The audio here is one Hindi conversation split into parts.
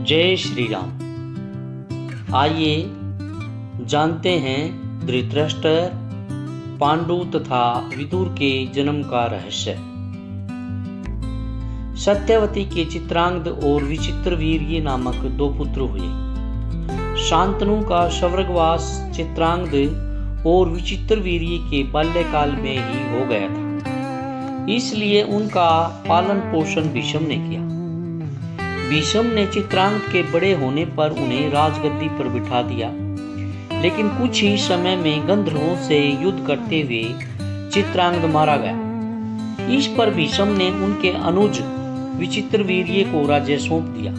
जय श्री राम। आइए जानते हैं धृतराष्ट्र, पांडु तथा विदुर के जन्म का रहस्य। सत्यवती के चित्रांगद और विचित्रवीर्य नामक दो पुत्र हुए। शांतनु का स्वर्गवास चित्रांगद और विचित्रवीर्य के बाल्यकाल में ही हो गया था, इसलिए उनका पालन पोषण भीष्म ने किया। भीष्म ने चित्रांगद के बड़े होने पर उन्हें राजगद्दी पर बिठा दिया, लेकिन कुछ ही समय में गंधर्वों से युद्ध करते हुए चित्रांगद मारा गया। इस पर भीष्म ने उनके अनुज विचित्रवीर्य को राज्य सौंप दिया।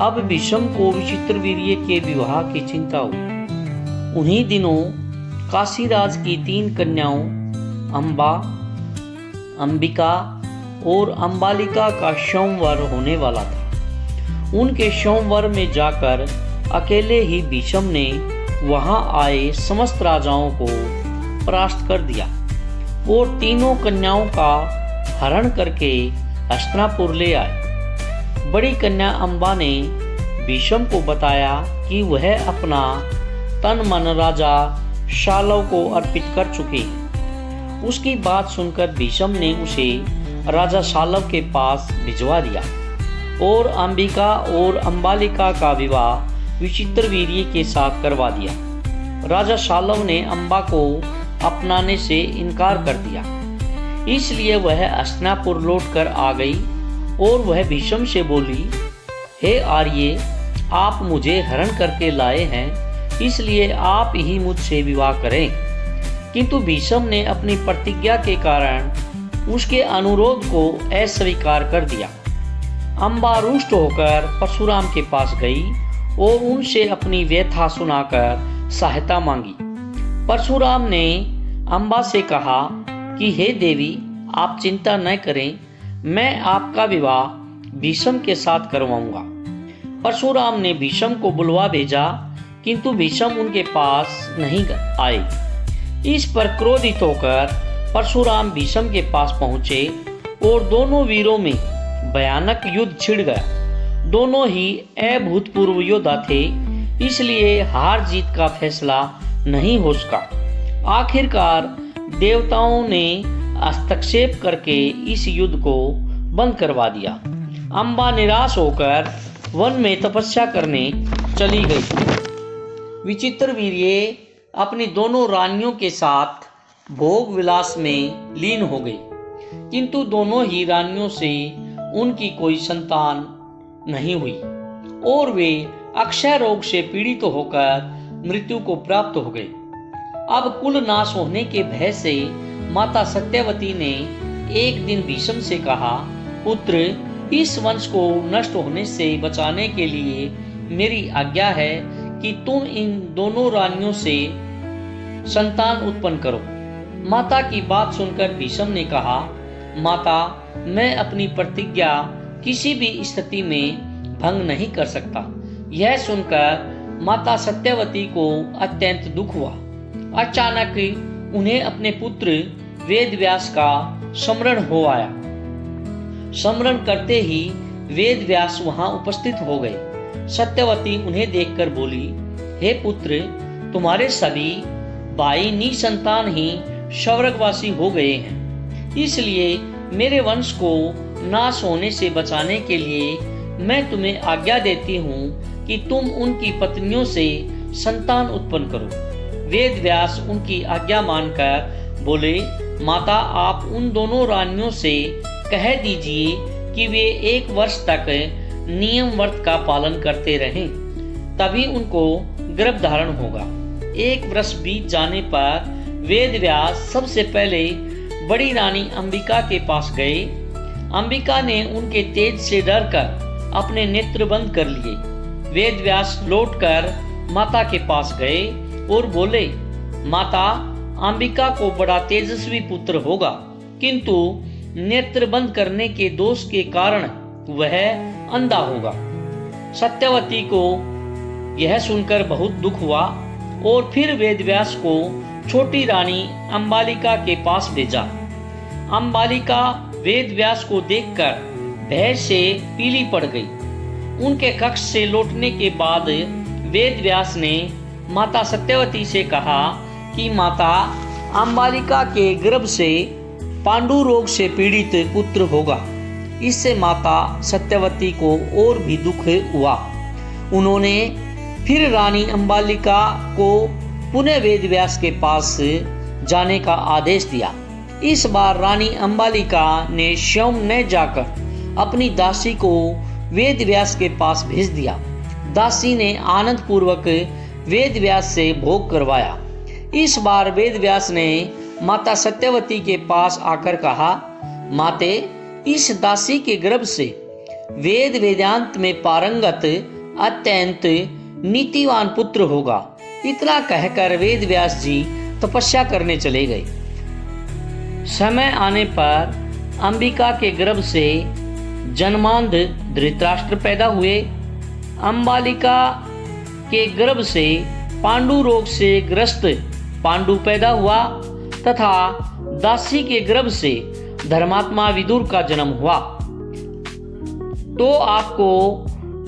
अब भीष्म को विचित्रवीर्य के विवाह की चिंता हुई। उन्हीं दिनों काशीराज की 3 कन्याओं अंबा, अंबिका और अंबालिका का स्वयंवर होने वाला था। उनके स्वयंवर में जाकर अकेले ही भीष्म ने वहां आए समस्त राजाओं को परास्त कर दिया और तीनों कन्याओं का हरण करके हस्तिनापुर ले आए। बड़ी कन्या अंबा ने भीष्म को बताया कि वह अपना तन मन राजा शाल्व को अर्पित कर चुकी है। उसकी बात सुनकर भीष्म ने उसे राजा शाल्व के पास भिजवा दिया और अंबिका और अंबालिका का विवाह विचित्रवीर्य के साथ करवा दिया। राजा शाल्व ने अंबा को अपनाने से इनकार कर दिया, इसलिए वह हस्तिनापुर लौट कर आ गई और वह भीष्म से बोली, हे आर्य, आप मुझे हरण करके लाए हैं, इसलिए आप ही मुझसे विवाह करें। किंतु भीष्म ने अपनी प्रतिज्ञा के कारण उसके अनुरोध को अस्वीकार कर दिया। अंबा रुष्ट होकर परशुराम के पास गई और उनसे अपनी व्यथा सुनाकर सहायता मांगी। परशुराम ने अंबा से कहा कि हे देवी, आप चिंता न करें, मैं आपका विवाह भीष्म के साथ करवाऊंगा। परशुराम ने भीष्म को बुलवा भेजा, किंतु भीष्म उनके पास नहीं आए। इस पर क्रोधित होकर परशुराम भीष्म के पास पहुंचे और दोनों वीरों में भयानक युद्ध छिड़ गया। दोनों ही अभूतपूर्व योद्धा थे, इसलिए हार जीत का फैसला नहीं हो सका। आखिरकार देवताओं ने हस्तक्षेप करके इस युद्ध को बंद करवा दिया। अंबा निराश होकर वन में तपस्या करने चली गई। विचित्रवीर्य अपनी दोनों रानियों के साथ भोग विलास में लीन हो गई, किंतु दोनों ही रानियों से उनकी कोई संतान नहीं हुई और वे अक्षय रोग से पीड़ित होकर मृत्यु को प्राप्त हो गए। अब कुल नाश होने के भय से माता सत्यवती ने एक दिन भीष्म से कहा, पुत्र, इस वंश को नष्ट होने से बचाने के लिए मेरी आज्ञा है कि तुम इन दोनों रानियों से संतान उत्पन्न करो। माता की बात सुनकर भीष्म ने कहा, माता, मैं अपनी प्रतिज्ञा किसी भी स्थिति में भंग नहीं कर सकता। यह सुनकर माता सत्यवती को अत्यंत दुख हुआ। अचानक उन्हें अपने पुत्र वेदव्यास का स्मरण हो आया। स्मरण करते ही वेदव्यास वहां उपस्थित हो गए। सत्यवती उन्हें देखकर बोली, हे पुत्र, तुम्हारे सभी भाई निसंतान ही स्वर्गवासी हो गए हैं, इसलिए मेरे वंश को नाश होने से बचाने के लिए मैं तुम्हें आज्ञा देती हूँ कि तुम उनकी पत्नियों से संतान उत्पन्न करो। वेदव्यास उनकी आज्ञा मानकर बोले, माता, आप उन दोनों रानियों से कह दीजिए कि वे 1 वर्ष तक नियम व्रत का पालन करते रहें, तभी उनको गर्भ धारण होगा। 1 वर्ष बीत जाने पर वेदव्यास सबसे पहले बड़ी रानी अंबिका के पास गए। अंबिका ने उनके तेज से डरकर अपने नेत्र बंद कर लिए। वेदव्यास लौटकर माता के पास गए और बोले, माता, अंबिका को बड़ा तेजस्वी पुत्र होगा, किंतु नेत्र बंद करने के दोष के कारण वह अंधा होगा। सत्यवती को यह सुनकर बहुत दुख हुआ और फिर वेदव्यास को छोटी रानी अंबालिका के पास भेजा। अंबालिका वेदव्यास को देखकर भय से पीली पड़ गई। उनके कक्ष से लौटने के बाद वेद व्यास ने माता सत्यवती से कहा कि माता अंबालिका के गर्भ से पांडु रोग से पीड़ित पुत्र होगा। इससे माता सत्यवती को और भी दुख हुआ। उन्होंने फिर रानी अंबालिका को पुनः वेद व्यास के पास जाने का आदेश दिया। इस बार रानी अंबालिका ने स्वयं न जाकर अपनी दासी को वेद व्यास के पास भेज दिया। दासी ने आनंद पूर्वक वेद व्यास से भोग करवाया। इस बार वेद व्यास ने माता सत्यवती के पास आकर कहा, माते, इस दासी के गर्भ से वेद वेदांत में पारंगत अत्यंत नीतिवान पुत्र होगा। इतना कहकर वेद व्यास जी तपस्या करने चले गए। समय आने पर अंबिका के गर्भ से जन्मांध धृतराष्ट्र पैदा हुए। अंबालिका के गर्भ से पांडु रोग से ग्रस्त पांडु पैदा हुआ तथा दासी के गर्भ से धर्मात्मा विदुर का जन्म हुआ। तो आपको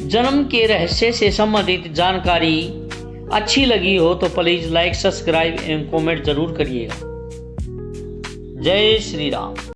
जन्म के रहस्य से संबंधित जानकारी अच्छी लगी हो तो प्लीज लाइक, सब्सक्राइब एवं कमेंट जरूर करिएगा। जय श्री राम।